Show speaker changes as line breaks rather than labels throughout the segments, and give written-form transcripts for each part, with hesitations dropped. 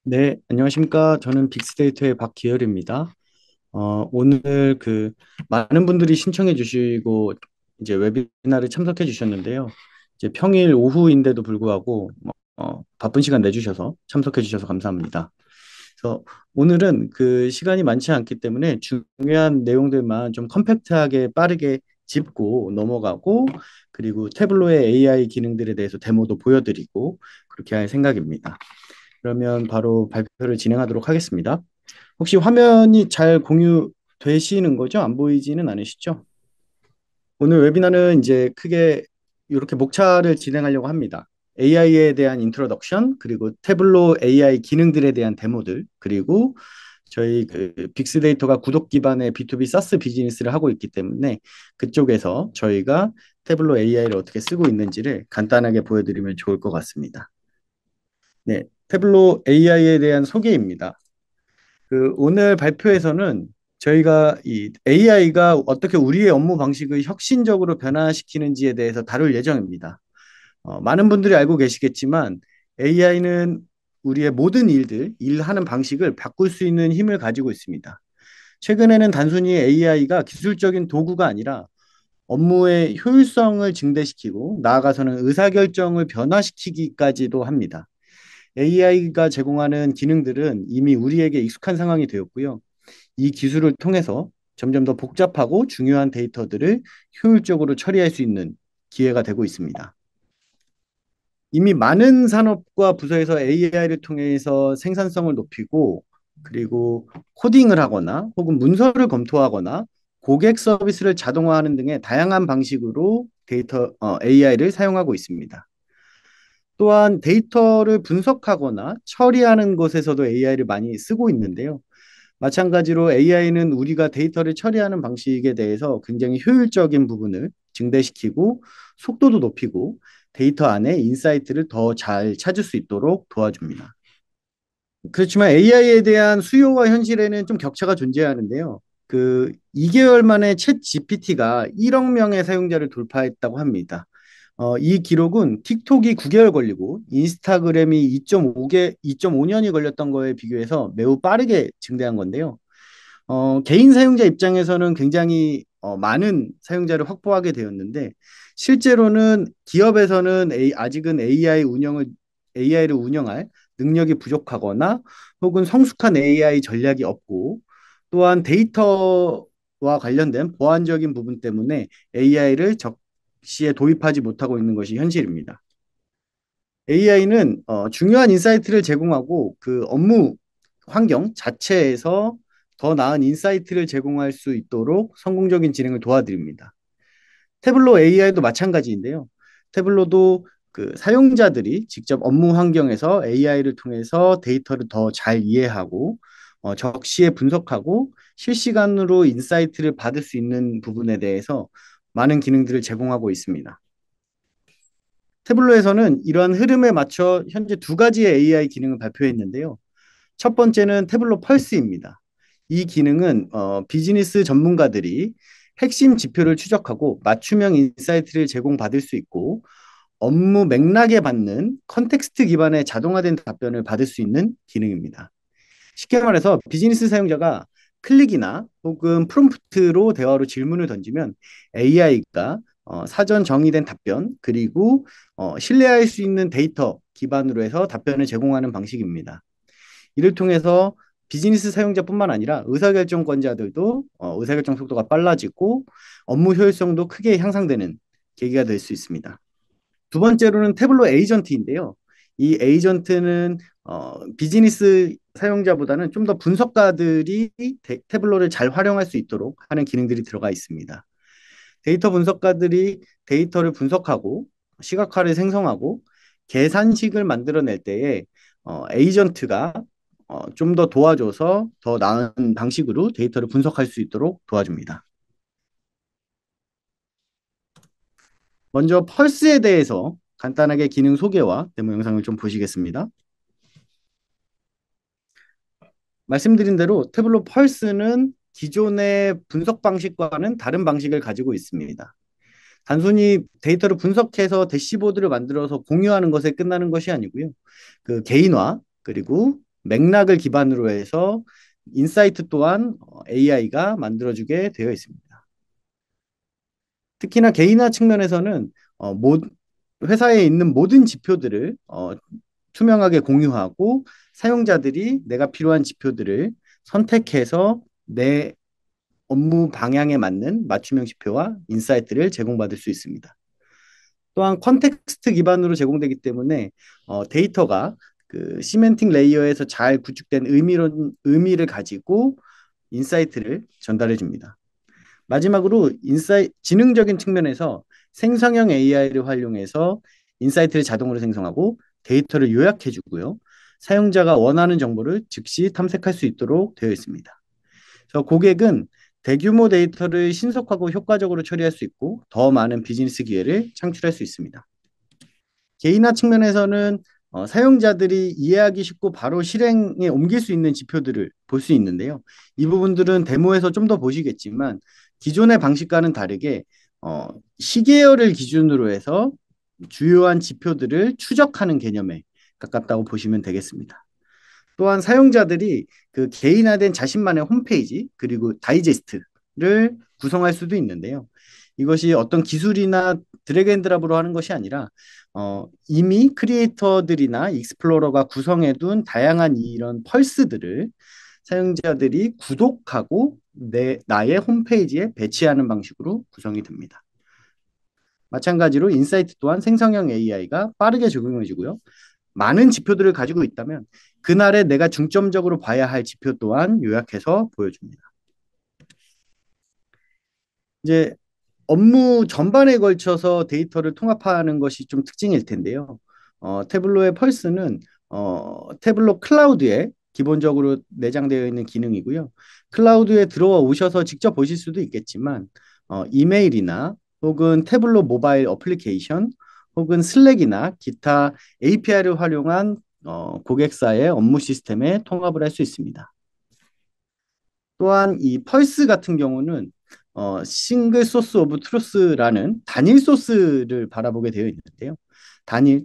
네, 안녕하십니까. 저는 빅스데이터의 박기열입니다. 오늘 많은 분들이 신청해 주시고 이제 웨비나를 참석해 주셨는데요. 이제 평일 오후인데도 불구하고 바쁜 시간 내주셔서 참석해 주셔서 감사합니다. 그래서 오늘은 그 시간이 많지 않기 때문에 중요한 내용들만 좀 컴팩트하게 빠르게 짚고 넘어가고 그리고 태블로의 AI 기능들에 대해서 데모도 보여드리고 그렇게 할 생각입니다. 그러면 바로 발표를 진행하도록 하겠습니다. 혹시 화면이 잘 공유되시는 거죠? 안 보이지는 않으시죠? 오늘 웨비나는 이제 크게 이렇게 목차를 진행하려고 합니다. AI에 대한 인트로덕션, 그리고 태블로 AI 기능들에 대한 데모들, 그리고 저희 빅스데이터가 구독 기반의 B2B 사스 비즈니스를 하고 있기 때문에 그쪽에서 저희가 태블로 AI를 어떻게 쓰고 있는지를 간단하게 보여드리면 좋을 것 같습니다. 네, 태블로 AI에 대한 소개입니다. 오늘 발표에서는 저희가 이 AI가 어떻게 우리의 업무 방식을 혁신적으로 변화시키는지에 대해서 다룰 예정입니다. 많은 분들이 알고 계시겠지만 AI는 우리의 모든 일하는 방식을 바꿀 수 있는 힘을 가지고 있습니다. 최근에는 단순히 AI가 기술적인 도구가 아니라 업무의 효율성을 증대시키고 나아가서는 의사결정을 변화시키기까지도 합니다. AI가 제공하는 기능들은 이미 우리에게 익숙한 상황이 되었고요. 이 기술을 통해서 점점 더 복잡하고 중요한 데이터들을 효율적으로 처리할 수 있는 기회가 되고 있습니다. 이미 많은 산업과 부서에서 AI를 통해서 생산성을 높이고 그리고 코딩을 하거나 혹은 문서를 검토하거나 고객 서비스를 자동화하는 등의 다양한 방식으로 AI를 사용하고 있습니다. 또한 데이터를 분석하거나 처리하는 것에서도 AI를 많이 쓰고 있는데요. 마찬가지로 AI는 우리가 데이터를 처리하는 방식에 대해서 굉장히 효율적인 부분을 증대시키고 속도도 높이고 데이터 안에 인사이트를 더 잘 찾을 수 있도록 도와줍니다. 그렇지만 AI에 대한 수요와 현실에는 좀 격차가 존재하는데요. 2개월 만에 챗 GPT가 1억 명의 사용자를 돌파했다고 합니다. 이 기록은 틱톡이 9개월 걸리고 인스타그램이 2.5년이 걸렸던 거에 비교해서 매우 빠르게 증대한 건데요. 개인 사용자 입장에서는 굉장히 많은 사용자를 확보하게 되었는데 실제로는 기업에서는 아직은 AI를 운영할 능력이 부족하거나 혹은 성숙한 AI 전략이 없고 또한 데이터와 관련된 보안적인 부분 때문에 AI를 적시에 도입하지 못하고 있는 것이 현실입니다. AI는 중요한 인사이트를 제공하고 그 업무 환경 자체에서 더 나은 인사이트를 제공할 수 있도록 성공적인 진행을 도와드립니다. 태블로 AI도 마찬가지인데요. 태블로도 그 사용자들이 직접 업무 환경에서 AI를 통해서 데이터를 더 잘 이해하고 적시에 분석하고 실시간으로 인사이트를 받을 수 있는 부분에 대해서 많은 기능들을 제공하고 있습니다. 태블로에서는 이러한 흐름에 맞춰 현재 두 가지의 AI 기능을 발표했는데요. 첫 번째는 태블로 펄스입니다. 이 기능은 비즈니스 전문가들이 핵심 지표를 추적하고 맞춤형 인사이트를 제공받을 수 있고 업무 맥락에 받는 컨텍스트 기반의 자동화된 답변을 받을 수 있는 기능입니다. 쉽게 말해서 비즈니스 사용자가 클릭이나 혹은 프롬프트로 대화로 질문을 던지면 AI가 사전 정의된 답변 그리고 신뢰할 수 있는 데이터 기반으로 해서 답변을 제공하는 방식입니다. 이를 통해서 비즈니스 사용자뿐만 아니라 의사결정권자들도 의사결정 속도가 빨라지고 업무 효율성도 크게 향상되는 계기가 될 수 있습니다. 두 번째로는 태블로 에이전트인데요. 이 에이전트는 비즈니스 사용자보다는 좀 더 분석가들이 태블로를 잘 활용할 수 있도록 하는 기능들이 들어가 있습니다. 데이터 분석가들이 데이터를 분석하고 시각화를 생성하고 계산식을 만들어낼 때에 에이전트가 좀 더 도와줘서 더 나은 방식으로 데이터를 분석할 수 있도록 도와줍니다. 먼저 펄스에 대해서 간단하게 기능 소개와 데모 영상을 좀 보시겠습니다. 말씀드린 대로 태블로 펄스는 기존의 분석 방식과는 다른 방식을 가지고 있습니다. 단순히 데이터를 분석해서 대시보드를 만들어서 공유하는 것에 끝나는 것이 아니고요. 그 개인화 그리고 맥락을 기반으로 해서 인사이트 또한 AI가 만들어주게 되어 있습니다. 특히나 개인화 측면에서는 회사에 있는 모든 지표들을 투명하게 공유하고 사용자들이 내가 필요한 지표들을 선택해서 내 업무 방향에 맞는 맞춤형 지표와 인사이트를 제공받을 수 있습니다. 또한 컨텍스트 기반으로 제공되기 때문에 데이터가 그 시멘팅 레이어에서 잘 구축된 의미를 가지고 인사이트를 전달해 줍니다. 마지막으로 지능적인 측면에서 생성형 AI를 활용해서 인사이트를 자동으로 생성하고 데이터를 요약해 주고요. 사용자가 원하는 정보를 즉시 탐색할 수 있도록 되어 있습니다. 그래서 고객은 대규모 데이터를 신속하고 효과적으로 처리할 수 있고 더 많은 비즈니스 기회를 창출할 수 있습니다. 개인화 측면에서는 사용자들이 이해하기 쉽고 바로 실행에 옮길 수 있는 지표들을 볼 수 있는데요. 이 부분들은 데모에서 좀 더 보시겠지만 기존의 방식과는 다르게 시계열을 기준으로 해서 주요한 지표들을 추적하는 개념에 가깝다고 보시면 되겠습니다. 또한 사용자들이 그 개인화된 자신만의 홈페이지 그리고 다이제스트를 구성할 수도 있는데요. 이것이 어떤 기술이나 드래그 앤 드랍으로 하는 것이 아니라 이미 크리에이터들이나 익스플로러가 구성해둔 다양한 이런 펄스들을 사용자들이 구독하고 나의 홈페이지에 배치하는 방식으로 구성이 됩니다. 마찬가지로 인사이트 또한 생성형 AI가 빠르게 적용해주고요. 많은 지표들을 가지고 있다면 그날에 내가 중점적으로 봐야 할 지표 또한 요약해서 보여줍니다. 이제 업무 전반에 걸쳐서 데이터를 통합하는 것이 좀 특징일 텐데요. 태블로의 펄스는 태블로 클라우드에 기본적으로 내장되어 있는 기능이고요. 클라우드에 들어와 오셔서 직접 보실 수도 있겠지만 이메일이나 혹은 태블로 모바일 어플리케이션 혹은 슬랙이나 기타 API를 활용한 고객사의 업무 시스템에 통합을 할 수 있습니다. 또한 이 펄스 같은 경우는 싱글 소스 오브 트루스라는 단일 소스를 바라보게 되어 있는데요.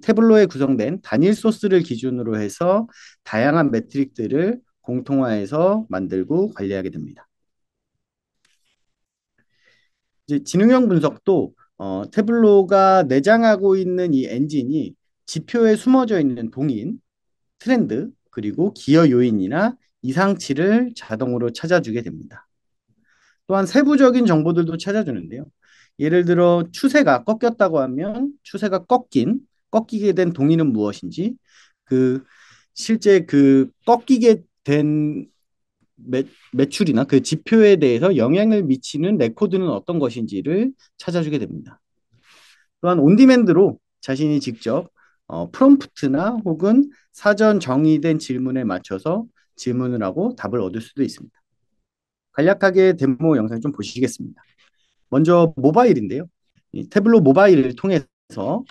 태블로에 구성된 단일 소스를 기준으로 해서 다양한 매트릭들을 공통화해서 만들고 관리하게 됩니다. 이제 지능형 분석도 태블로가 내장하고 있는 이 엔진이 지표에 숨어져 있는 동인, 트렌드, 그리고 기여 요인이나 이상치를 자동으로 찾아주게 됩니다. 또한 세부적인 정보들도 찾아주는데요. 예를 들어 추세가 꺾였다고 하면 추세가 꺾이게 된 동의는 무엇인지, 그 실제 그 꺾이게 된 매출이나 그 지표에 대해서 영향을 미치는 레코드는 어떤 것인지를 찾아주게 됩니다. 또한 온디맨드로 자신이 직접 프롬프트나 혹은 사전 정의된 질문에 맞춰서 질문을 하고 답을 얻을 수도 있습니다. 간략하게 데모 영상 좀 보시겠습니다. 먼저 모바일인데요. 이 태블로 모바일을 통해서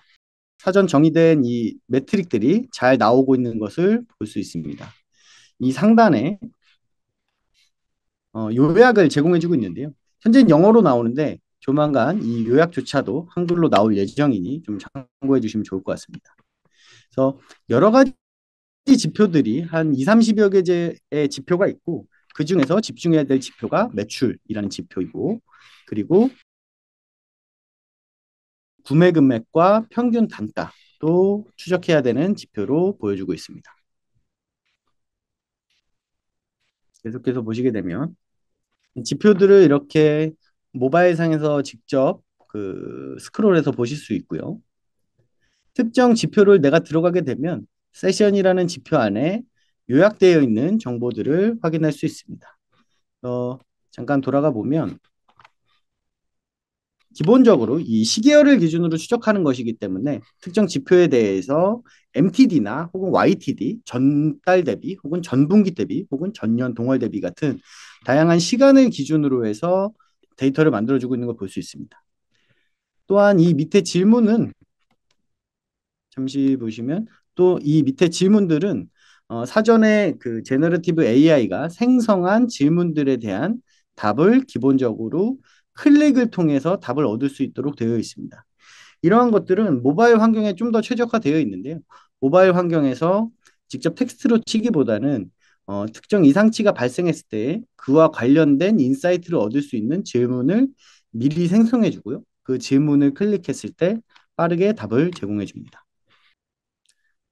사전 정의된 이 매트릭들이 잘 나오고 있는 것을 볼 수 있습니다. 이 상단에 요약을 제공해주고 있는데요. 현재는 영어로 나오는데 조만간 이 요약조차도 한글로 나올 예정이니 좀 참고해 주시면 좋을 것 같습니다. 그래서 여러 가지 지표들이 한 2, 30여 개의 지표가 있고 그 중에서 집중해야 될 지표가 매출이라는 지표이고 그리고 구매 금액과 평균 단가도 추적해야 되는 지표로 보여주고 있습니다. 계속해서 보시게 되면 지표들을 이렇게 모바일 상에서 직접 그 스크롤해서 보실 수 있고요. 특정 지표를 내가 들어가게 되면 세션이라는 지표 안에 요약되어 있는 정보들을 확인할 수 있습니다. 잠깐 돌아가 보면 기본적으로 이 시계열을 기준으로 추적하는 것이기 때문에 특정 지표에 대해서 MTD나 혹은 YTD, 전달 대비 혹은 전분기 대비 혹은 전년 동월 대비 같은 다양한 시간을 기준으로 해서 데이터를 만들어주고 있는 걸 볼 수 있습니다. 또한 이 밑에 질문은 잠시 보시면 또 이 밑에 질문들은 사전에 그 제너러티브 AI가 생성한 질문들에 대한 답을 기본적으로 클릭을 통해서 답을 얻을 수 있도록 되어 있습니다. 이러한 것들은 모바일 환경에 좀 더 최적화되어 있는데요. 모바일 환경에서 직접 텍스트로 치기보다는 특정 이상치가 발생했을 때 그와 관련된 인사이트를 얻을 수 있는 질문을 미리 생성해 주고요. 그 질문을 클릭했을 때 빠르게 답을 제공해 줍니다.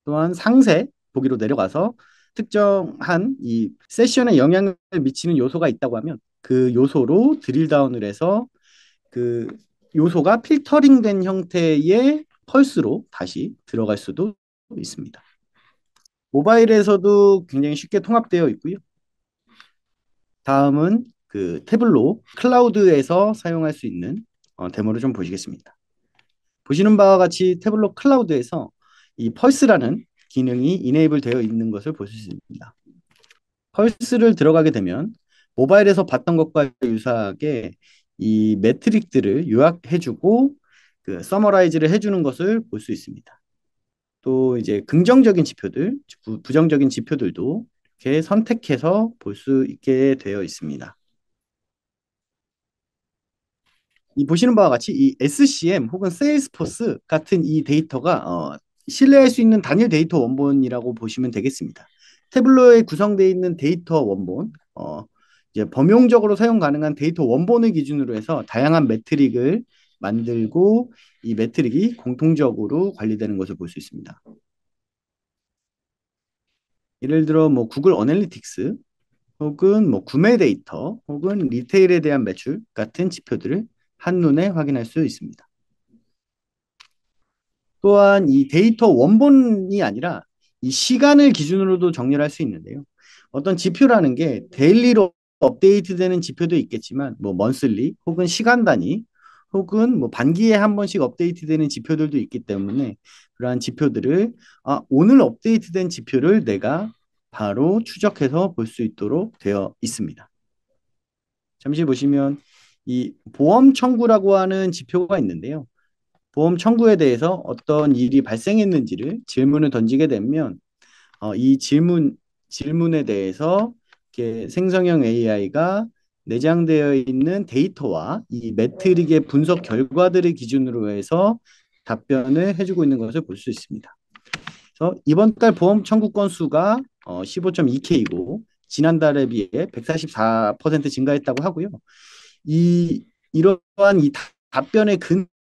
또한 상세 보기로 내려가서 특정한 이 세션에 영향을 미치는 요소가 있다고 하면 그 요소로 드릴 다운을 해서 그 요소가 필터링된 형태의 펄스로 다시 들어갈 수도 있습니다. 모바일에서도 굉장히 쉽게 통합되어 있고요. 다음은 그 태블로 클라우드에서 사용할 수 있는 데모를 좀 보시겠습니다. 보시는 바와 같이 태블로 클라우드에서 이 펄스라는 기능이 이네이블 되어 있는 것을 볼 수 있습니다. 펄스를 들어가게 되면 모바일에서 봤던 것과 유사하게 이 매트릭들을 요약해주고 그 서머라이즈를 해주는 것을 볼 수 있습니다. 또 이제 긍정적인 지표들, 부정적인 지표들도 이렇게 선택해서 볼 수 있게 되어 있습니다. 이 보시는 바와 같이 이 SCM 혹은 세일스포스 같은 이 데이터가 신뢰할 수 있는 단일 데이터 원본이라고 보시면 되겠습니다. 태블로에 구성되어 있는 데이터 원본, 이제 범용적으로 사용 가능한 데이터 원본을 기준으로 해서 다양한 매트릭을 만들고 이 매트릭이 공통적으로 관리되는 것을 볼 수 있습니다. 예를 들어 뭐 구글 어널리틱스 혹은 뭐 구매 데이터 혹은 리테일에 대한 매출 같은 지표들을 한눈에 확인할 수 있습니다. 또한 이 데이터 원본이 아니라 이 시간을 기준으로도 정리를 할 수 있는데요. 어떤 지표라는 게 데일리로 업데이트되는 지표도 있겠지만 뭐 먼슬리 혹은 시간 단위 혹은 뭐 반기에 한 번씩 업데이트되는 지표들도 있기 때문에 그러한 지표들을 오늘 업데이트된 지표를 내가 바로 추적해서 볼 수 있도록 되어 있습니다. 잠시 보시면 이 보험 청구라고 하는 지표가 있는데요. 보험 청구에 대해서 어떤 일이 발생했는지를 질문을 던지게 되면 이 질문에 대해서 이렇게 생성형 AI가 내장되어 있는 데이터와 이 매트릭의 분석 결과들을 기준으로 해서 답변을 해주고 있는 것을 볼 수 있습니다. 그래서 이번 달 보험 청구 건수가 15.2K이고 지난달에 비해 144% 증가했다고 하고요. 이러한 이 답변의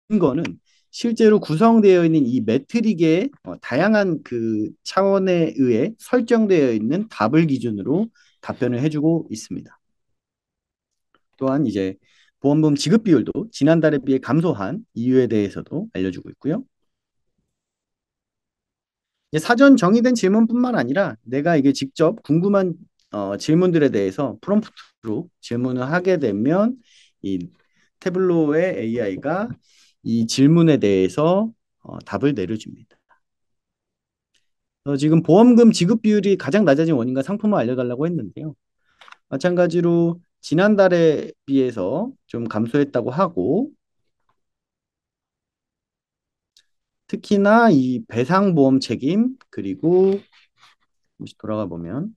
근거는 실제로 구성되어 있는 이 매트릭의 다양한 그 차원에 의해 설정되어 있는 답을 기준으로 답변을 해주고 있습니다. 또한 이제 보험금 지급 비율도 지난달에 비해 감소한 이유에 대해서도 알려주고 있고요. 사전 정의된 질문뿐만 아니라 내가 이게 직접 궁금한 질문들에 대해서 프롬프트로 질문을 하게 되면 이 태블로의 AI가 이 질문에 대해서 답을 내려줍니다. 지금 보험금 지급 비율이 가장 낮아진 원인과 상품을 알려달라고 했는데요. 마찬가지로 지난달에 비해서 좀 감소했다고 하고 특히나 이 배상보험 책임 그리고 다시 돌아가 보면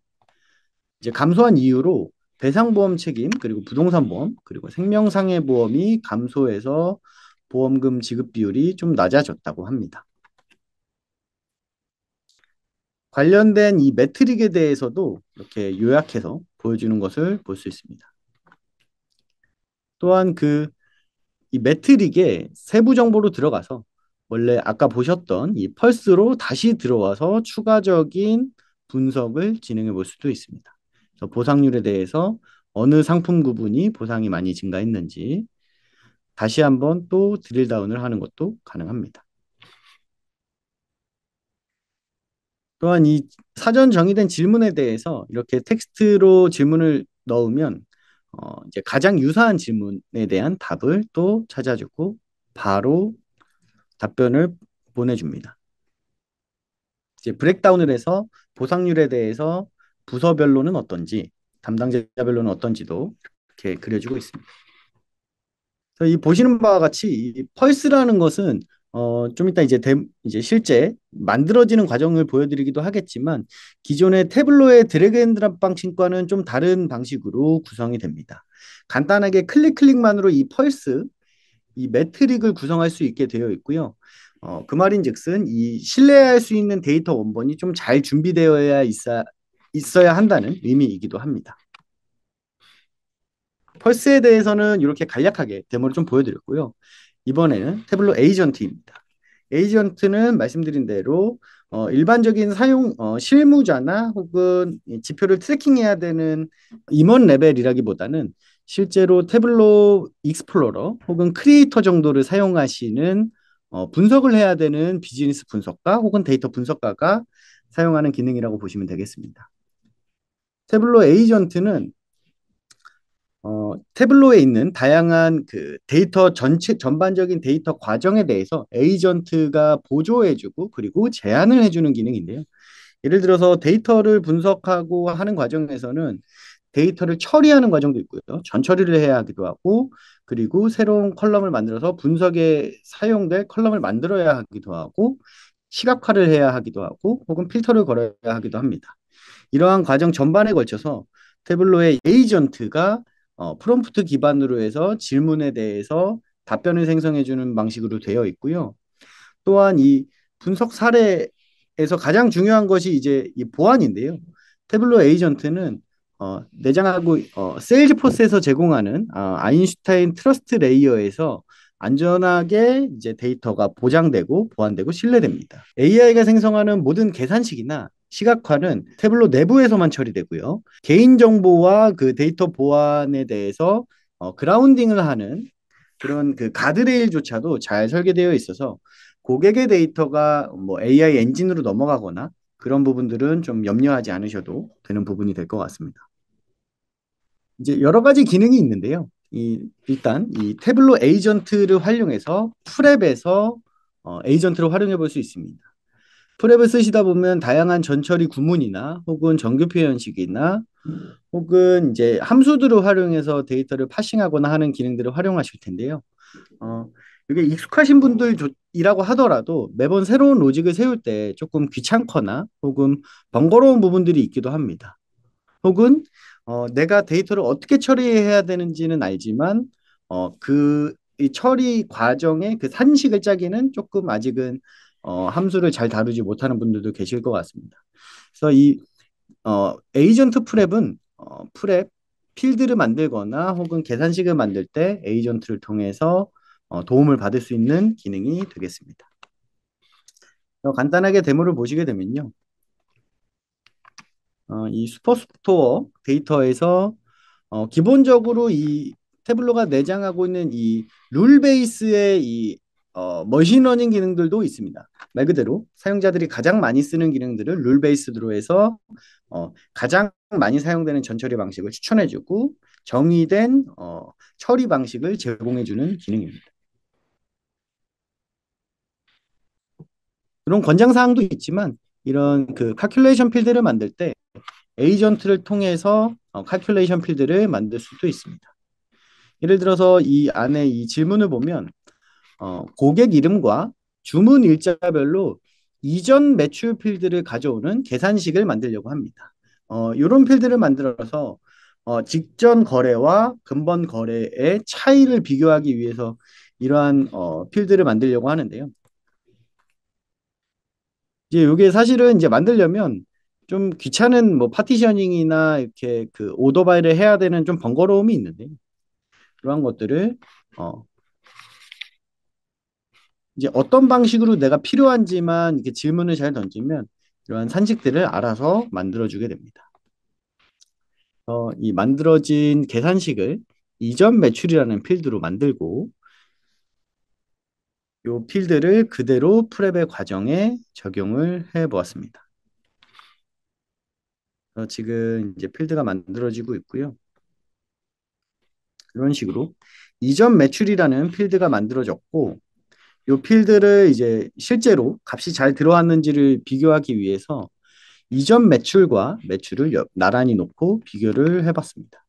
이제 감소한 이유로 배상보험 책임 그리고 부동산보험 그리고 생명상해보험이 감소해서 보험금 지급 비율이 좀 낮아졌다고 합니다. 관련된 이 매트릭에 대해서도 이렇게 요약해서 보여주는 것을 볼 수 있습니다. 또한 이 매트릭에 세부 정보로 들어가서 원래 아까 보셨던 이 펄스로 다시 들어와서 추가적인 분석을 진행해 볼 수도 있습니다. 보상률에 대해서 어느 상품 구분이 보상이 많이 증가했는지 다시 한번 또 드릴 다운을 하는 것도 가능합니다. 또한 이 사전 정의된 질문에 대해서 이렇게 텍스트로 질문을 넣으면 이제 가장 유사한 질문에 대한 답을 또 찾아주고 바로 답변을 보내줍니다. 이제 브렉다운을 해서 보상률에 대해서 부서별로는 어떤지, 담당자별로는 어떤지도 이렇게 그려주고 있습니다. 그래서 이 보시는 바와 같이 이 펄스라는 것은 좀 이따 이제 실제 만들어지는 과정을 보여드리기도 하겠지만 기존의 태블로의 드래그 앤 드랍 방식과는 좀 다른 방식으로 구성이 됩니다. 간단하게 클릭만으로 이 펄스, 이 매트릭을 구성할 수 있게 되어 있고요. 그 말인즉슨 이 신뢰할 수 있는 데이터 원본이 좀 잘 준비되어야 있어야 한다는 의미이기도 합니다. 펄스에 대해서는 이렇게 간략하게 데모를 좀 보여드렸고요. 이번에는 태블로 에이전트입니다. 에이전트는 말씀드린 대로 일반적인 실무자나 혹은 이 지표를 트래킹해야 되는 임원 레벨이라기보다는 실제로 태블로 익스플로러 혹은 크리에이터 정도를 사용하시는 분석을 해야 되는 비즈니스 분석가 혹은 데이터 분석가가 사용하는 기능이라고 보시면 되겠습니다. 태블로 에이전트는 태블로에 있는 다양한 그 데이터 전반적인 데이터 과정에 대해서 에이전트가 보조해주고 그리고 제안을 해주는 기능인데요. 예를 들어서 데이터를 분석하고 하는 과정에서는 데이터를 처리하는 과정도 있고요. 전처리를 해야 하기도 하고, 그리고 새로운 컬럼을 만들어서 분석에 사용될 컬럼을 만들어야 하기도 하고, 시각화를 해야 하기도 하고, 혹은 필터를 걸어야 하기도 합니다. 이러한 과정 전반에 걸쳐서 태블로의 에이전트가 프롬프트 기반으로 해서 질문에 대해서 답변을 생성해 주는 방식으로 되어 있고요. 또한 이 분석 사례에서 가장 중요한 것이 이제 이 보안인데요. 태블로 에이전트는 내장하고 세일즈포스에서 제공하는 아인슈타인 트러스트 레이어에서 안전하게 이제 데이터가 보장되고 보안되고 신뢰됩니다. AI가 생성하는 모든 계산식이나 시각화는 태블로 내부에서만 처리되고요. 개인정보와 그 데이터 보안에 대해서 그라운딩을 하는 그런 그 가드레일조차도 잘 설계되어 있어서 고객의 데이터가 뭐 AI 엔진으로 넘어가거나 그런 부분들은 좀 염려하지 않으셔도 되는 부분이 될 것 같습니다. 이제 여러 가지 기능이 있는데요. 일단 이 태블로 에이전트를 활용해서 프랩에서 에이전트를 활용해 볼 수 있습니다. 프랩을 쓰시다 보면 다양한 전처리 구문이나 혹은 정규 표현식이나 혹은 이제 함수들을 활용해서 데이터를 파싱하거나 하는 기능들을 활용하실 텐데요. 이게 익숙하신 분들이라고 하더라도 매번 새로운 로직을 세울 때 조금 귀찮거나 혹은 번거로운 부분들이 있기도 합니다. 혹은 내가 데이터를 어떻게 처리해야 되는지는 알지만 이 처리 과정의 그 산식을 짜기는 조금 아직은 함수를 잘 다루지 못하는 분들도 계실 것 같습니다. 그래서 이 에이전트 프랩은 프랩 필드를 만들거나 혹은 계산식을 만들 때 에이전트를 통해서 도움을 받을 수 있는 기능이 되겠습니다. 간단하게 데모를 보시게 되면요. 이 슈퍼스토어 데이터에서 기본적으로 이 태블로가 내장하고 있는 이 룰 베이스의 이 머신러닝 기능들도 있습니다. 말 그대로 사용자들이 가장 많이 쓰는 기능들을 룰 베이스로 해서 가장 많이 사용되는 전처리 방식을 추천해주고 정의된 처리 방식을 제공해주는 기능입니다. 그런 권장 사항도 있지만 이런 그 칼큘레이션 필드를 만들 때 에이전트를 통해서 칼큘레이션 필드를 만들 수도 있습니다. 예를 들어서 이 안에 이 질문을 보면 고객 이름과 주문 일자별로 이전 매출 필드를 가져오는 계산식을 만들려고 합니다. 이런 필드를 만들어서 직전 거래와 근본 거래의 차이를 비교하기 위해서 이러한 필드를 만들려고 하는데요. 이제 이게 사실은 이제 만들려면 좀 귀찮은 뭐 파티셔닝이나 이렇게 그 오더 바이를 해야 되는 좀 번거로움이 있는데 그러한 것들을 어, 이제 어떤 방식으로 내가 필요한지만 이렇게 질문을 잘 던지면 이러한 산식들을 알아서 만들어주게 됩니다. 이 만들어진 계산식을 이전 매출이라는 필드로 만들고 이 필드를 그대로 프랩의 과정에 적용을 해 보았습니다. 지금 이제 필드가 만들어지고 있고요. 이런 식으로 이전 매출이라는 필드가 만들어졌고 이 필드를 이제 실제로 값이 잘 들어왔는지를 비교하기 위해서 이전 매출과 매출을 나란히 놓고 비교를 해봤습니다.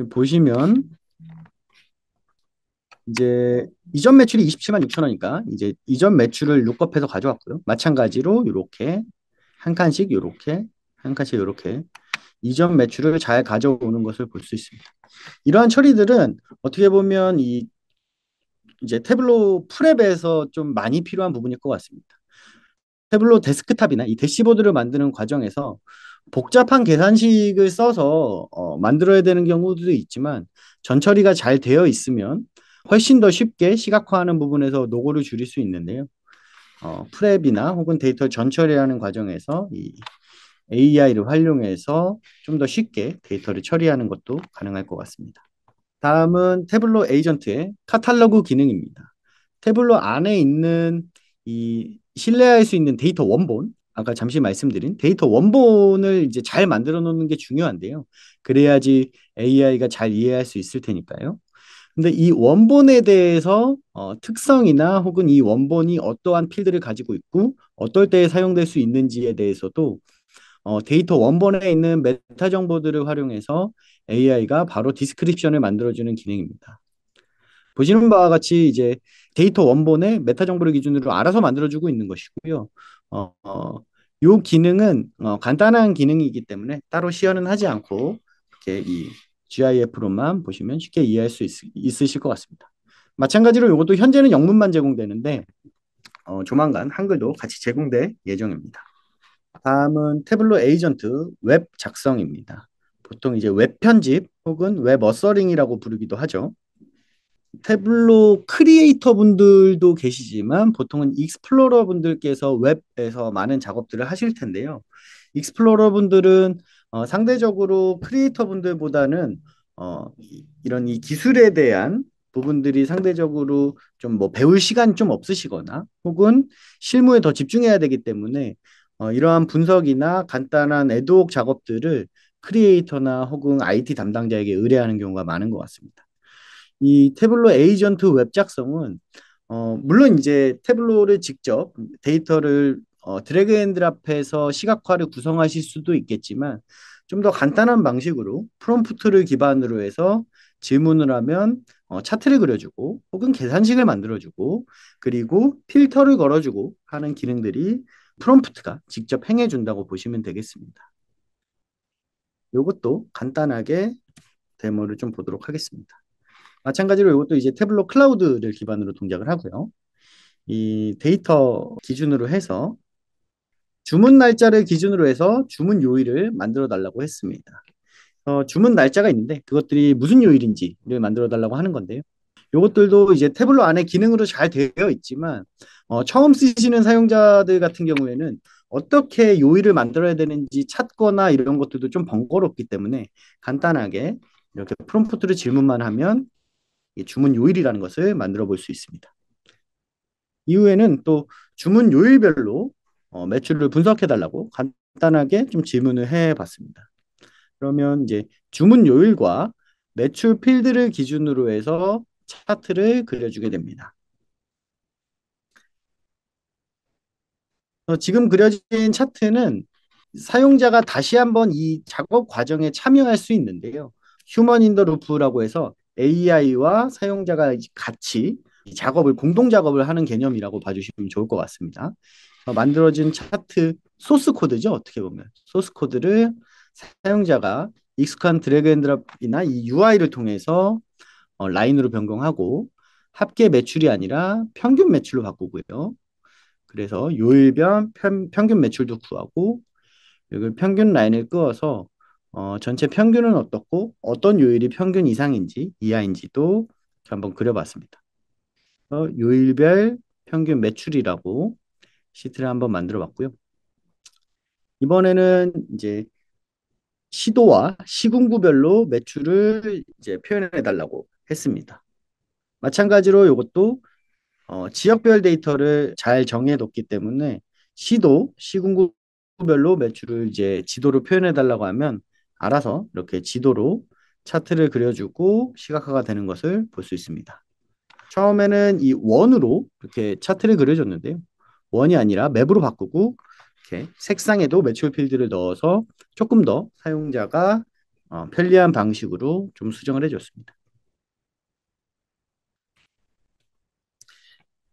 보시면 이제 이전 매출이 27만 6천 원이니까 이제 이전 매출을 룩업해서 가져왔고요. 마찬가지로 이렇게 한 칸씩 이렇게 한 칸씩 이렇게 이전 매출을 잘 가져오는 것을 볼 수 있습니다. 이러한 처리들은 어떻게 보면 이 이제 태블로 프랩에서 좀 많이 필요한 부분일 것 같습니다. 태블로 데스크탑이나 이 대시보드를 만드는 과정에서 복잡한 계산식을 써서 만들어야 되는 경우도 있지만 전처리가 잘 되어 있으면 훨씬 더 쉽게 시각화하는 부분에서 노고를 줄일 수 있는데요. 프랩이나 혹은 데이터 전처리하는 과정에서 이 AI를 활용해서 좀 더 쉽게 데이터를 처리하는 것도 가능할 것 같습니다. 다음은 태블로 에이전트의 카탈로그 기능입니다. 태블로 안에 있는 이 신뢰할 수 있는 데이터 원본, 아까 잠시 말씀드린 데이터 원본을 이제 잘 만들어 놓는 게 중요한데요. 그래야지 AI가 잘 이해할 수 있을 테니까요. 근데 이 원본에 대해서 특성이나 혹은 이 원본이 어떠한 필드를 가지고 있고 어떨 때 사용될 수 있는지에 대해서도 데이터 원본에 있는 메타 정보들을 활용해서 AI가 바로 디스크립션을 만들어주는 기능입니다. 보시는 바와 같이 이제 데이터 원본에 메타 정보를 기준으로 알아서 만들어주고 있는 것이고요. 이 기능은 간단한 기능이기 때문에 따로 시연은 하지 않고 이렇게 이 GIF로만 보시면 쉽게 이해할 수 있으실 것 같습니다. 마찬가지로 이것도 현재는 영문만 제공되는데 조만간 한글도 같이 제공될 예정입니다. 다음은 태블로 에이전트 웹 작성입니다. 보통 이제 웹 편집 혹은 웹 어서링이라고 부르기도 하죠. 태블로 크리에이터 분들도 계시지만 보통은 익스플로러 분들께서 웹에서 많은 작업들을 하실 텐데요. 익스플로러 분들은 상대적으로 크리에이터 분들보다는 이런 이 기술에 대한 부분들이 상대적으로 좀 뭐 배울 시간이 좀 없으시거나 혹은 실무에 더 집중해야 되기 때문에 이러한 분석이나 간단한 애드혹 작업들을 크리에이터나 혹은 IT 담당자에게 의뢰하는 경우가 많은 것 같습니다. 이 태블로 에이전트 웹 작성은 물론 이제 태블로를 직접 데이터를 드래그 앤 드랍해서 시각화를 구성하실 수도 있겠지만 좀 더 간단한 방식으로 프롬프트를 기반으로 해서 질문을 하면 차트를 그려주고 혹은 계산식을 만들어주고 그리고 필터를 걸어주고 하는 기능들이 프롬프트가 직접 행해준다고 보시면 되겠습니다. 이것도 간단하게 데모를 좀 보도록 하겠습니다. 마찬가지로 이것도 이제 태블로 클라우드를 기반으로 동작을 하고요. 이 데이터 기준으로 해서 주문 날짜를 기준으로 해서 주문 요일을 만들어 달라고 했습니다. 주문 날짜가 있는데 그것들이 무슨 요일인지를 만들어 달라고 하는 건데요. 이것들도 이제 태블로 안에 기능으로 잘 되어 있지만 처음 쓰시는 사용자들 같은 경우에는 어떻게 요일을 만들어야 되는지 찾거나 이런 것들도 좀 번거롭기 때문에 간단하게 이렇게 프롬프트를 질문만 하면 이 주문 요일이라는 것을 만들어 볼 수 있습니다. 이후에는 또 주문 요일별로 매출을 분석해 달라고 간단하게 좀 질문을 해 봤습니다. 그러면 이제 주문 요일과 매출 필드를 기준으로 해서 차트를 그려주게 됩니다. 지금 그려진 차트는 사용자가 다시 한번 이 작업 과정에 참여할 수 있는데요. 휴먼 인더 루프라고 해서 AI와 사용자가 같이 이 작업을 공동 작업을 하는 개념이라고 봐주시면 좋을 것 같습니다. 만들어진 차트 소스 코드죠. 어떻게 보면 소스 코드를 사용자가 익숙한 드래그 앤 드랍이나 이 UI를 통해서 라인으로 변경하고 합계 매출이 아니라 평균 매출로 바꾸고요. 그래서 요일별 평균 매출도 구하고 이걸 평균 라인을 그어서 전체 평균은 어떻고 어떤 요일이 평균 이상인지 이하인지도 한번 그려봤습니다. 요일별 평균 매출이라고 시트를 한번 만들어 봤고요. 이번에는 이제 시도와 시군구별로 매출을 이제 표현해 달라고 했습니다. 마찬가지로 이것도 지역별 데이터를 잘 정해 뒀기 때문에 시도, 시군구별로 매출을 이제 지도로 표현해 달라고 하면 알아서 이렇게 지도로 차트를 그려주고 시각화가 되는 것을 볼 수 있습니다. 처음에는 이 원으로 이렇게 차트를 그려줬는데요. 원이 아니라 맵으로 바꾸고 이렇게 색상에도 매출 필드를 넣어서 조금 더 사용자가 편리한 방식으로 좀 수정을 해줬습니다.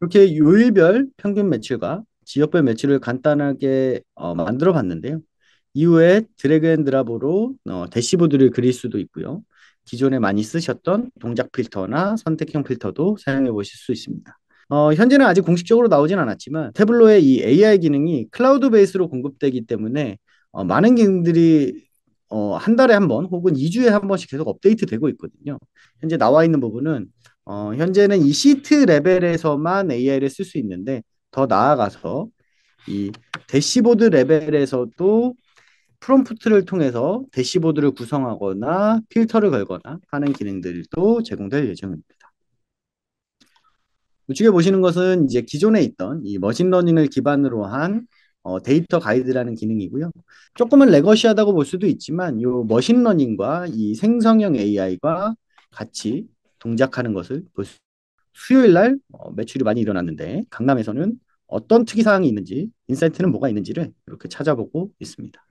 이렇게 요일별 평균 매출과 지역별 매출을 간단하게 만들어 봤는데요. 이후에 드래그 앤 드랍으로 대시보드를 그릴 수도 있고요. 기존에 많이 쓰셨던 동작 필터나 선택형 필터도 사용해 보실 수 있습니다. 현재는 아직 공식적으로 나오진 않았지만 태블로의 이 AI 기능이 클라우드 베이스로 공급되기 때문에 많은 기능들이 한 달에 한 번 혹은 2주에 한 번씩 계속 업데이트 되고 있거든요. 현재 나와 있는 부분은 현재는 이 시트 레벨에서만 AI를 쓸 수 있는데 더 나아가서 이 대시보드 레벨에서도 프롬프트를 통해서 대시보드를 구성하거나 필터를 걸거나 하는 기능들도 제공될 예정입니다. 우측에 보시는 것은 이제 기존에 있던 이 머신러닝을 기반으로 한 데이터 가이드라는 기능이고요. 조금은 레거시하다고 볼 수도 있지만 이 머신러닝과 이 생성형 AI가 같이 동작하는 것을 볼 수. 수요일 날 매출이 많이 일어났는데 강남에서는 어떤 특이 사항이 있는지, 인사이트는 뭐가 있는지를 이렇게 찾아보고 있습니다.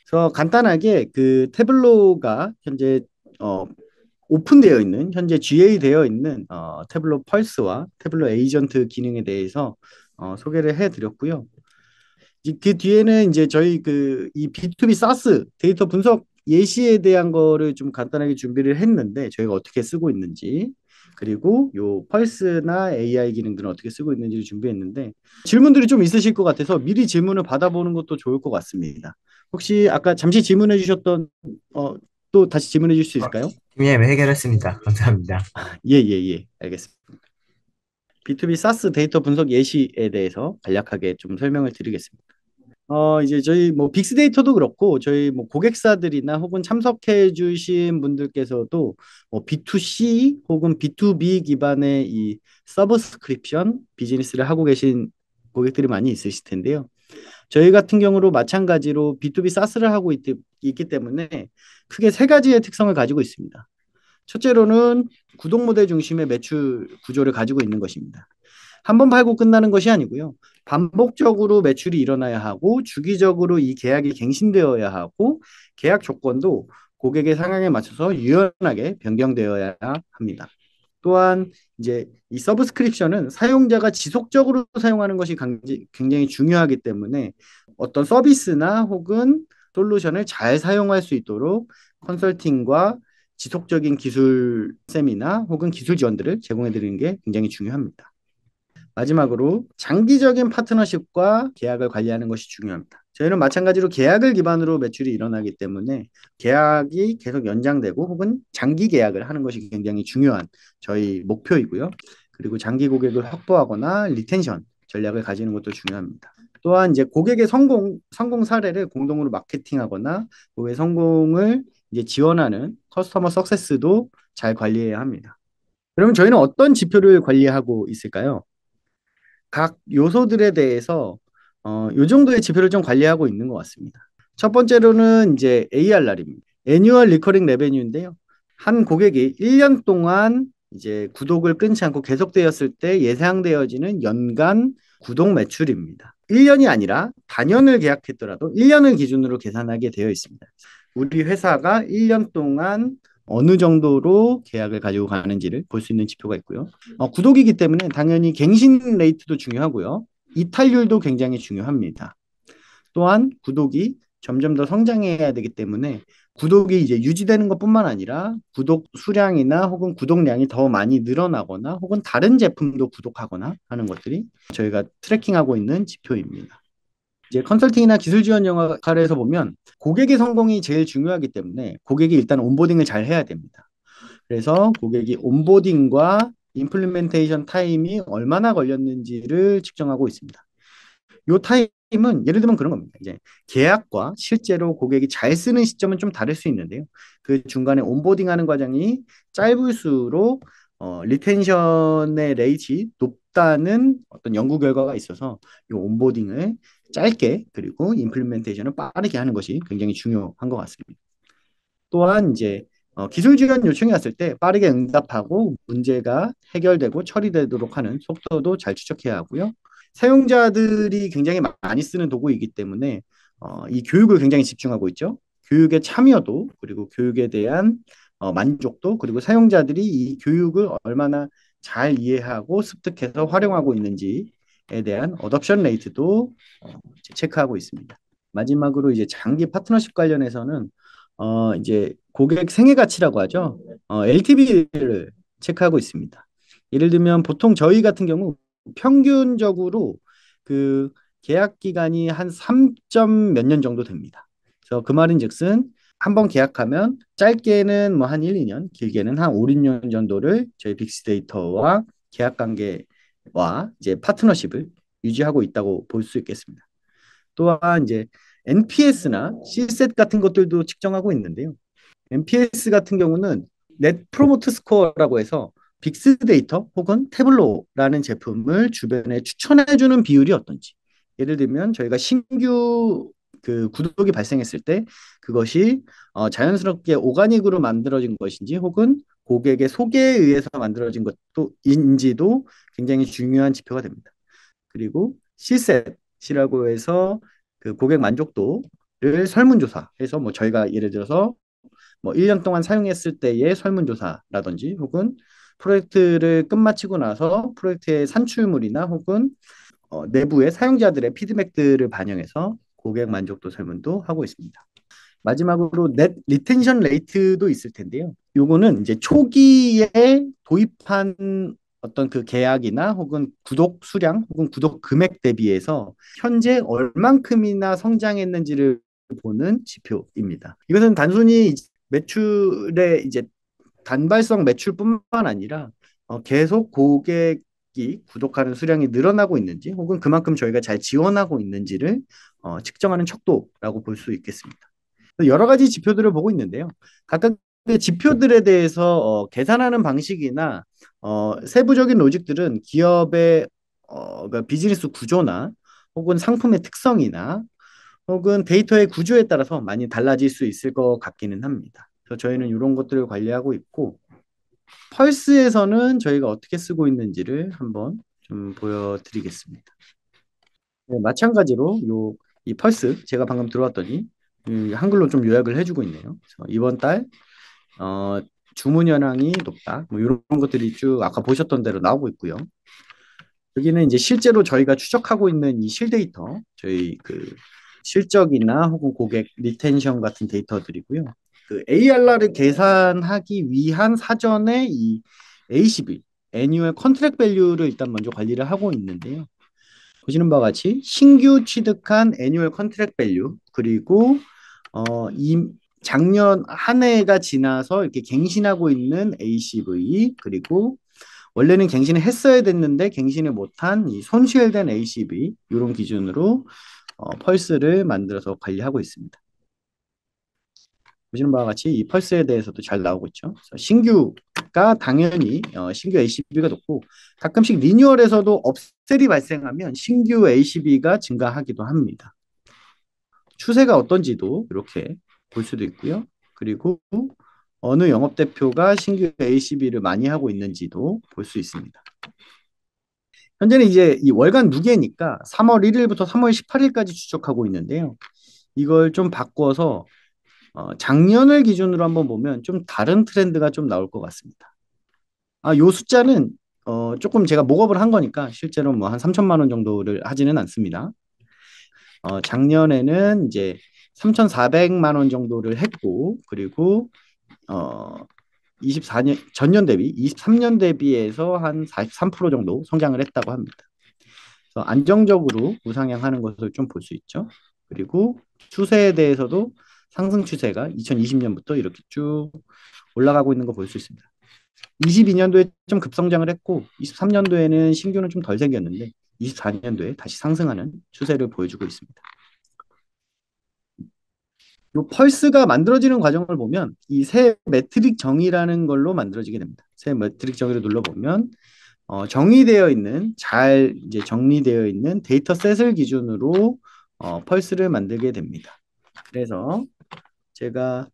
그래서 간단하게 그 태블로가 현재 어, 오픈되어 있는 현재 GA 되어 있는 태블로 펄스와 태블로 에이전트 기능에 대해서 소개를 해드렸고요. 그 뒤에는 이제 저희 그 이 B2B 사스 데이터 분석 예시에 대한 거를 좀 간단하게 준비를 했는데 저희가 어떻게 쓰고 있는지 그리고 요 펄스나 AI 기능들은 어떻게 쓰고 있는지를 준비했는데 질문들이 좀 있으실 것 같아서 미리 질문을 받아보는 것도 좋을 것 같습니다. 혹시 아까 잠시 질문해 주셨던 또 다시 질문해 주실 수
어,
있을까요?
팀님 해결했습니다. 감사합니다.
예, 예, 예. 알겠습니다. B2B 사스 데이터 분석 예시에 대해서 간략하게 좀 설명을 드리겠습니다. 이제 저희 뭐 빅스데이터도 그렇고 저희 뭐 고객사들이나 혹은 참석해 주신 분들께서도 뭐 B2C 혹은 B2B 기반의 이 서브스크립션 비즈니스를 하고 계신 고객들이 많이 있으실 텐데요. 저희 같은 경우로 마찬가지로 B2B 사스를 하고 있기 때문에 크게 세 가지의 특성을 가지고 있습니다. 첫째로는 구독 모델 중심의 매출 구조를 가지고 있는 것입니다. 한 번 팔고 끝나는 것이 아니고요. 반복적으로 매출이 일어나야 하고 주기적으로 이 계약이 갱신되어야 하고 계약 조건도 고객의 상황에 맞춰서 유연하게 변경되어야 합니다. 또한 이제 이 서브스크립션은 사용자가 지속적으로 사용하는 것이 굉장히 중요하기 때문에 어떤 서비스나 혹은 솔루션을 잘 사용할 수 있도록 컨설팅과 지속적인 기술 세미나 혹은 기술 지원들을 제공해 드리는 게 굉장히 중요합니다. 마지막으로 장기적인 파트너십과 계약을 관리하는 것이 중요합니다. 저희는 마찬가지로 계약을 기반으로 매출이 일어나기 때문에 계약이 계속 연장되고 혹은 장기 계약을 하는 것이 굉장히 중요한 저희 목표이고요. 그리고 장기 고객을 확보하거나 리텐션 전략을 가지는 것도 중요합니다. 또한 이제 고객의 성공 사례를 공동으로 마케팅하거나 고객의 성공을 이제 지원하는 커스터머 석세스도 잘 관리해야 합니다. 그러면 저희는 어떤 지표를 관리하고 있을까요? 각 요소들에 대해서 요 정도의 지표를 좀 관리하고 있는 것 같습니다. 첫 번째로는 이제 ARR입니다. Annual Recurring Revenue인데요. 한 고객이 1년 동안 이제 구독을 끊지 않고 계속되었을 때 예상되어지는 연간 구독 매출입니다. 1년이 아니라 단연을 계약했더라도 1년을 기준으로 계산하게 되어 있습니다. 우리 회사가 1년 동안 어느 정도로 계약을 가지고 가는지를 볼 수 있는 지표가 있고요. 구독이기 때문에 당연히 갱신 레이트도 중요하고요. 이탈률도 굉장히 중요합니다. 또한 구독이 점점 더 성장해야 되기 때문에 구독이 이제 유지되는 것뿐만 아니라 구독 수량이나 혹은 구독량이 더 많이 늘어나거나 혹은 다른 제품도 구독하거나 하는 것들이 저희가 트래킹하고 있는 지표입니다. 이제 컨설팅이나 기술 지원 역할에서 보면 고객의 성공이 제일 중요하기 때문에 고객이 일단 온보딩을 잘 해야 됩니다. 그래서 고객이 온보딩과 임플리멘테이션 타임이 얼마나 걸렸는지를 측정하고 있습니다. 요 타임은 예를 들면 그런 겁니다. 이제 계약과 실제로 고객이 잘 쓰는 시점은 좀 다를 수 있는데요. 그 중간에 온보딩하는 과정이 짧을수록 리텐션의 레이트 높다는 어떤 연구 결과가 있어서 이 온보딩을 짧게 그리고 임플리멘테이션을 빠르게 하는 것이 굉장히 중요한 것 같습니다. 또한 이제 기술 지원 요청이 왔을 때 빠르게 응답하고 문제가 해결되고 처리되도록 하는 속도도 잘 추적해야 하고요. 사용자들이 굉장히 많이 쓰는 도구이기 때문에 이 교육을 굉장히 집중하고 있죠. 교육의 참여도 그리고 교육에 대한 만족도 그리고 사용자들이 이 교육을 얼마나 잘 이해하고 습득해서 활용하고 있는지에 대한 어답션 레이트도 체크하고 있습니다. 마지막으로 이제 장기 파트너십 관련해서는 이제 고객 생애 가치라고 하죠. LTV를 체크하고 있습니다. 예를 들면 보통 저희 같은 경우 평균적으로 그 계약 기간이 한 3점 몇 년 정도 됩니다. 그래서 그 말인즉슨 한 번 계약하면 짧게는 뭐 한 1, 2년, 길게는 한 5, 6년 정도를 저희 빅스데이터와 계약 관계와 이제 파트너십을 유지하고 있다고 볼 수 있겠습니다. 또한 이제 NPS나 C셋 같은 것들도 측정하고 있는데요. NPS 같은 경우는 넷 프로모트 스코어라고 해서 빅스데이터 혹은 태블로라는 제품을 주변에 추천해주는 비율이 어떤지. 예를 들면 저희가 신규 그 구독이 발생했을 때 그것이 자연스럽게 오가닉으로 만들어진 것인지 혹은 고객의 소개에 의해서 만들어진 것도 인지도 굉장히 중요한 지표가 됩니다. 그리고 C셋이라고 해서 그 고객 만족도를 설문조사해서 뭐 저희가 예를 들어서 뭐 1년 동안 사용했을 때의 설문조사라든지 혹은 프로젝트를 끝마치고 나서 프로젝트의 산출물이나 혹은 내부의 사용자들의 피드백들을 반영해서 고객 만족도 설문도 하고 있습니다. 마지막으로 넷 리텐션 레이트도 있을 텐데요. 요거는 이제 초기에 도입한 어떤 그 계약이나 혹은 구독 수량 혹은 구독 금액 대비해서 현재 얼만큼이나 성장했는지를 보는 지표입니다. 이것은 단순히 매출의 이제 단발성 매출뿐만 아니라 계속 고객이 구독하는 수량이 늘어나고 있는지 혹은 그만큼 저희가 잘 지원하고 있는지를 측정하는 척도라고 볼 수 있겠습니다. 여러 가지 지표들을 보고 있는데요. 각각 의 지표들에 대해서 계산하는 방식이나 세부적인 로직들은 기업의 그러니까 비즈니스 구조나 혹은 상품의 특성이나 혹은 데이터의 구조에 따라서 많이 달라질 수 있을 것 같기는 합니다. 그래서 저희는 이런 것들을 관리하고 있고 펄스에서는 저희가 어떻게 쓰고 있는지를 한번 좀 보여드리겠습니다. 네, 마찬가지로 이 펄스 제가 방금 들어왔더니 한글로 좀 요약을 해주고 있네요. 그래서 이번 달 어, 주문 현황이 높다. 뭐 이런 것들이 쭉 아까 보셨던 대로 나오고 있고요. 여기는 이제 실제로 저희가 추적하고 있는 이 실데이터, 저희 그 실적이나 혹은 고객 리텐션 같은 데이터들이고요. 그 ARR을 계산하기 위한 사전에 이 ACV, Annual Contract Value를 일단 먼저 관리를 하고 있는데요. 보시는 바와 같이 신규 취득한 Annual Contract Value 그리고 이 작년 한 해가 지나서 이렇게 갱신하고 있는 ACV 그리고 원래는 갱신을 했어야 됐는데 갱신을 못한 이 손실된 ACV 이런 기준으로 펄스를 만들어서 관리하고 있습니다. 보시는 바와 같이 이 펄스에 대해서도 잘 나오고 있죠. 그래서 신규가 당연히 신규 ACB가 높고 가끔씩 리뉴얼에서도 업셀이 발생하면 신규 ACB가 증가하기도 합니다. 추세가 어떤지도 이렇게 볼 수도 있고요. 그리고 어느 영업대표가 신규 ACB를 많이 하고 있는지도 볼 수 있습니다. 현재는 이제 이 월간 누계니까 3월 1일부터 3월 18일까지 추적하고 있는데요. 이걸 좀 바꿔서 작년을 기준으로 한번 보면 좀 다른 트렌드가 좀 나올 것 같습니다. 요 숫자는 조금 제가 목업을 한 거니까 실제로 뭐 한 3천만 원 정도를 하지는 않습니다. 작년에는 이제 3,400만 원 정도를 했고 그리고 어 24년 전년 대비 23년 대비해서 한 43% 정도 성장을 했다고 합니다. 그래서 안정적으로 우상향하는 것을 좀 볼 수 있죠. 그리고 추세에 대해서도 상승 추세가 2020년부터 이렇게 쭉 올라가고 있는 거 볼 수 있습니다. 22년도에 좀 급성장을 했고 23년도에는 신규는 좀 덜 생겼는데 24년도에 다시 상승하는 추세를 보여주고 있습니다. 이 펄스가 만들어지는 과정을 보면 이 새 매트릭 정의라는 걸로 만들어지게 됩니다. 새 매트릭 정의를 눌러보면 정의되어 있는 잘 이제 정리되어 있는 데이터셋을 기준으로 펄스를 만들게 됩니다. 그래서 제가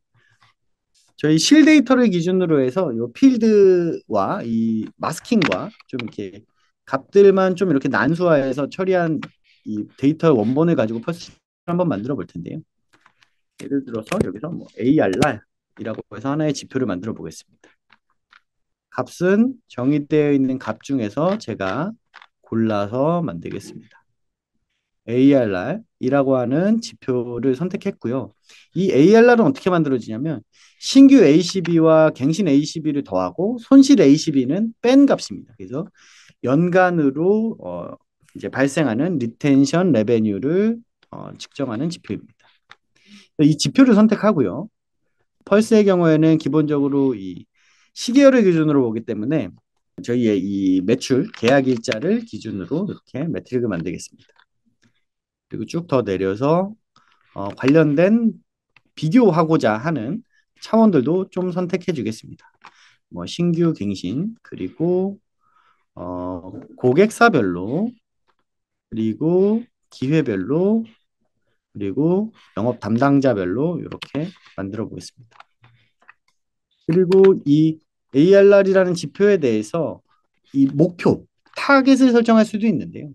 저희 실 데이터를 기준으로 해서 이 필드와 이 마스킹과 좀 이렇게 값들만 좀 이렇게 난수화해서 처리한 이 데이터 원본을 가지고 펄스 한번 만들어 볼 텐데요. 예를 들어서 여기서 뭐 ARR이라고 해서 하나의 지표를 만들어 보겠습니다. 값은 정의되어 있는 값 중에서 제가 골라서 만들겠습니다. ARR이라고 하는 지표를 선택했고요. 이 ARR은 어떻게 만들어지냐면 신규 ACB와 갱신 ACB를 더하고 손실 ACB는 뺀 값입니다. 그래서 연간으로 이제 발생하는 리텐션 레베뉴를 측정하는 지표입니다. 이 지표를 선택하고요. 펄스의 경우에는 기본적으로 이 시계열을 기준으로 보기 때문에 저희의 이 매출 계약 일자를 기준으로 이렇게 매트릭을 만들겠습니다. 그리고 쭉 더 내려서 관련된 비교하고자 하는 차원들도 좀 선택해 주겠습니다. 뭐 신규 갱신 그리고 고객사별로 그리고 기회별로 그리고 영업 담당자별로 이렇게 만들어 보겠습니다. 그리고 이 ARR이라는 지표에 대해서 이 목표, 타겟을 설정할 수도 있는데요.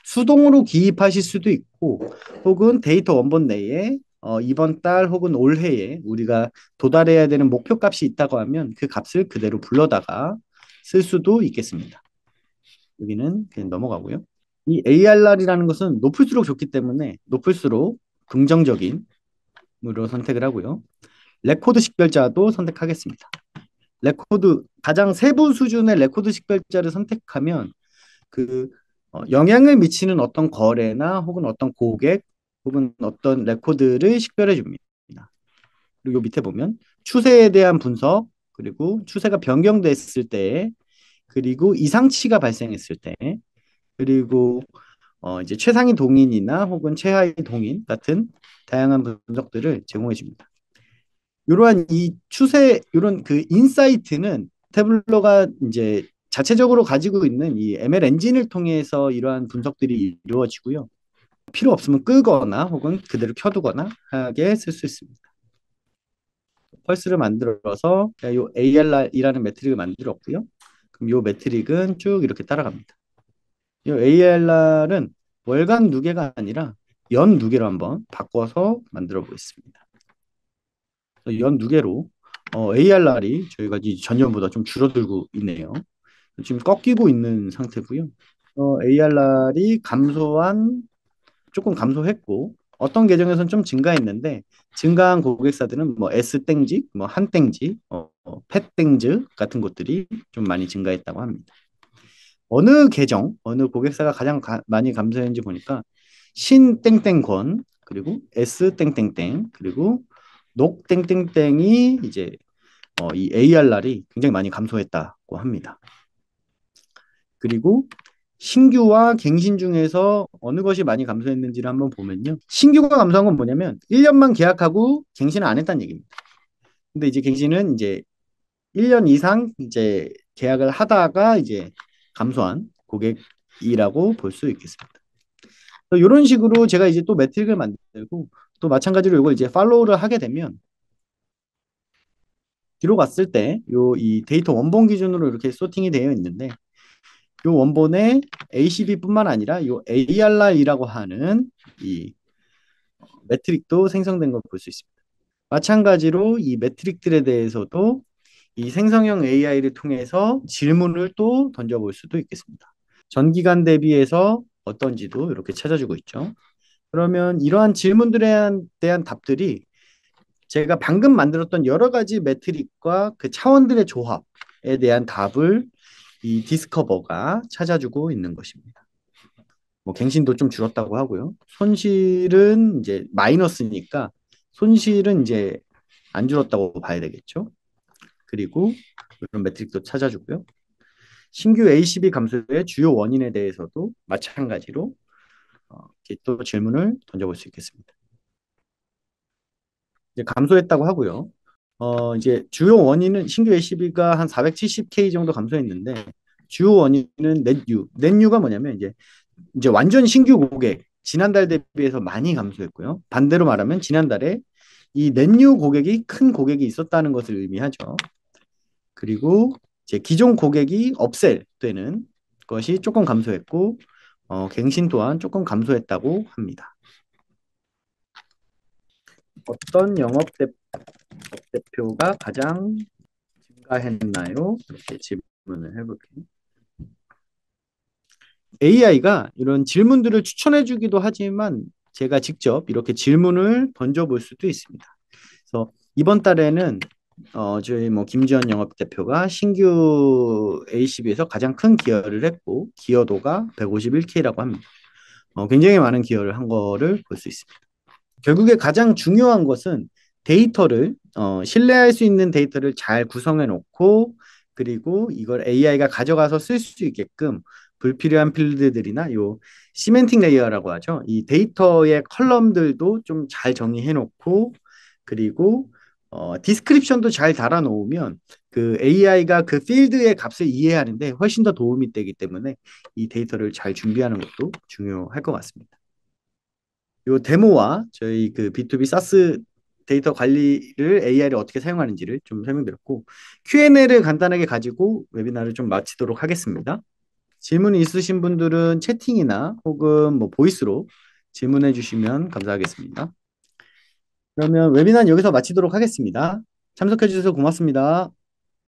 수동으로 기입하실 수도 있고, 혹은 데이터 원본 내에 이번 달 혹은 올해에 우리가 도달해야 되는 목표 값이 있다고 하면 그 값을 그대로 불러다가 쓸 수도 있겠습니다. 여기는 그냥 넘어가고요. 이 ARR이라는 것은 높을수록 좋기 때문에 높을수록 긍정적인 으로 선택을 하고요. 레코드 식별자도 선택하겠습니다. 레코드 가장 세부 수준의 레코드 식별자를 선택하면 그 영향을 미치는 어떤 거래나 혹은 어떤 고객 혹은 어떤 레코드를 식별해 줍니다. 그리고 밑에 보면 추세에 대한 분석 그리고 추세가 변경됐을 때 그리고 이상치가 발생했을 때 그리고 이제 최상위 동인이나 혹은 최하위 동인 같은 다양한 분석들을 제공해 줍니다. 이러한 이 추세 이런 그 인사이트는 태블로가 이제 자체적으로 가지고 있는 이 ML 엔진을 통해서 이러한 분석들이 이루어지고요. 필요 없으면 끄거나 혹은 그대로 켜두거나 하게 쓸 수 있습니다. 펄스를 만들어서 이 AR이라는 매트릭을 만들었고요. 그럼 이 매트릭은 쭉 이렇게 따라갑니다. 이 AR은 월간 누계가 아니라 연 누계로 한번 바꿔서 만들어 보겠습니다. 연 누계로 ARR이 저희가 이제 전년보다 좀 줄어들고 있네요. 지금 꺾이고 있는 상태고요. ARR이 조금 감소했고 어떤 계정에서는 좀 증가했는데 증가한 고객사들은 뭐 S땡지, 뭐 한땡지, 팻땡즈 같은 곳들이 좀 많이 증가했다고 합니다. 어느 고객사가 가장 많이 감소했는지 보니까 신땡땡권 그리고 S땡땡땡 그리고 녹땡땡땡이 이제 이 ARR이 굉장히 많이 감소했다고 합니다. 그리고 신규와 갱신 중에서 어느 것이 많이 감소했는지를 한번 보면요. 신규가 감소한 건 뭐냐면 1년만 계약하고 갱신을 안 했다는 얘기입니다. 근데 이제 갱신은 이제 1년 이상 이제 계약을 하다가 이제 감소한 고객이라고 볼 수 있겠습니다. 이런 식으로 제가 이제 또 매트릭을 만들고 또 마찬가지로 이걸 이제 팔로우를 하게 되면 뒤로 갔을 때 요 이 데이터 원본 기준으로 이렇게 소팅이 되어 있는데 요 원본에 ACB뿐만 아니라 요 ARR이라고 하는 이 매트릭도 생성된 걸 볼 수 있습니다. 마찬가지로 이 매트릭들에 대해서도 이 생성형 AI를 통해서 질문을 또 던져볼 수도 있겠습니다. 전기간 대비해서 어떤지도 이렇게 찾아주고 있죠. 그러면 이러한 질문들에 대한 답들이 제가 방금 만들었던 여러 가지 매트릭과 그 차원들의 조합에 대한 답을 이 디스커버가 찾아주고 있는 것입니다. 뭐 갱신도 좀 줄었다고 하고요. 손실은 이제 마이너스니까 손실은 이제 안 줄었다고 봐야 되겠죠. 그리고 이런 매트릭도 찾아주고요. 신규 ACB 감소의 주요 원인에 대해서도 마찬가지로 이렇게 또 질문을 던져볼 수 있겠습니다. 이제 감소했다고 하고요. 이제 주요 원인은 신규 ACB가 한 470K 정도 감소했는데 주요 원인은 넷뉴가 뭐냐면 이제 완전 신규 고객 지난달 대비해서 많이 감소했고요. 반대로 말하면 지난달에 이 넷뉴 고객이 큰 고객이 있었다는 것을 의미하죠. 그리고 이제 기존 고객이 업셀 되는 것이 조금 감소했고 갱신 또한 조금 감소했다고 합니다. 어떤 대표가 가장 증가했나요? 이렇게 질문을 해볼게요. AI가 이런 질문들을 추천해 주기도 하지만 제가 직접 이렇게 질문을 던져볼 수도 있습니다. 그래서 이번 달에는 저희 뭐 김지현 영업대표가 신규 ACB에서 가장 큰 기여를 했고 기여도가 151K라고 합니다. 굉장히 많은 기여를 한 거를 볼 수 있습니다. 결국에 가장 중요한 것은 데이터를 신뢰할 수 있는 데이터를 잘 구성해 놓고 그리고 이걸 AI가 가져가서 쓸 수 있게끔 불필요한 필드들이나 요 시멘팅 레이어라고 하죠. 이 데이터의 컬럼들도 좀 잘 정리해 놓고 그리고 디스크립션도 잘 달아 놓으면 그 AI가 그 필드의 값을 이해하는데 훨씬 더 도움이 되기 때문에 이 데이터를 잘 준비하는 것도 중요할 것 같습니다. 요 데모와 저희 그 B2B 사스 데이터 관리를 AI를 어떻게 사용하는지를 좀 설명드렸고 Q&A를 간단하게 가지고 웨비나를 좀 마치도록 하겠습니다. 질문이 있으신 분들은 채팅이나 혹은 뭐 보이스로 질문해 주시면 감사하겠습니다. 그러면 웨비나는 여기서 마치도록 하겠습니다. 참석해 주셔서 고맙습니다.